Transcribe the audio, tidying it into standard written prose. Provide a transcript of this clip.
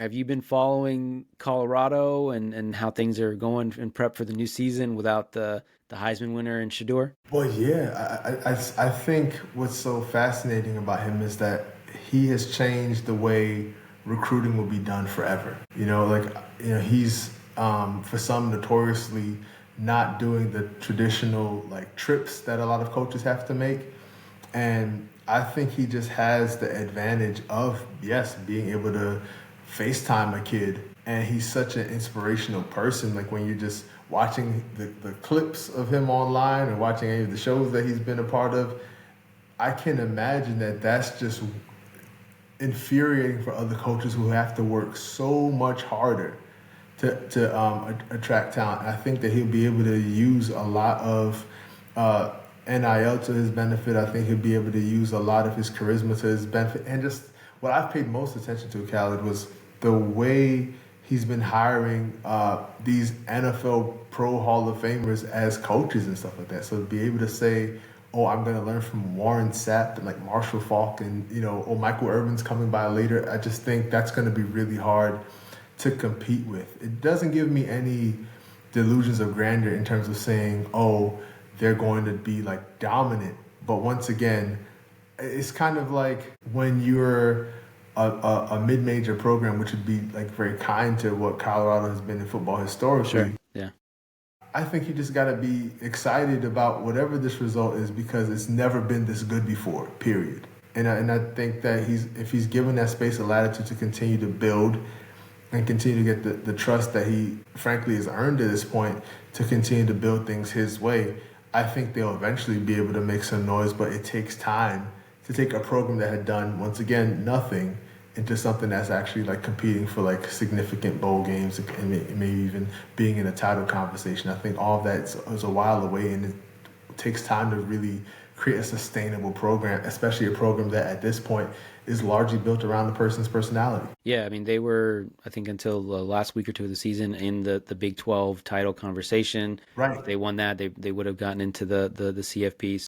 Have you been following Colorado and how things are going in prep for the new season without the Heisman winner in Shedeur? Well, yeah, I think what's so fascinating about him is that he has changed the way recruiting will be done forever. He's for some notoriously not doing the traditional like trips that a lot of coaches have to make. And I think he just has the advantage of, yes, being able to FaceTime a kid. And he's such an inspirational person. Like when you're just watching the clips of him online or watching any of the shows that he's been a part of, I can imagine that that's just infuriating for other coaches who have to work so much harder to attract talent. I think that he'll be able to use a lot of NIL to his benefit. I think he'll be able to use a lot of his charisma to his benefit. And just what I've paid most attention to, Khaled, was the way he's been hiring these NFL Pro Hall of Famers as coaches and stuff like that. So to be able to say, oh, I'm going to learn from Warren Sapp and like Marshall Falk and, oh, Michael Irvin's coming by later. I just think that's going to be really hard to compete with. It doesn't give me any delusions of grandeur in terms of saying, oh, they're going to be like dominant. But once again, it's kind of like when you're a mid-major program, which would be like very kind to what Colorado has been in football Sure. historically. Yeah. I think you just got to be excited about whatever this result is because it's never been this good before, period. And I think that if he's given that space of latitude to continue to build and continue to get the trust that he frankly has earned at this point to continue to build things his way, I think they'll eventually be able to make some noise, but it takes time to take a program that had done, once again, nothing into something that's actually like competing for like significant bowl games and maybe even being in a title conversation. I think all of that is a while away, and it takes time to really create a sustainable program, especially a program that at this point is largely built around the person's personality. Yeah, I mean they were, I think, until the last week or two of the season in the Big 12 title conversation. If Right. they won that, they would have gotten into the CFP.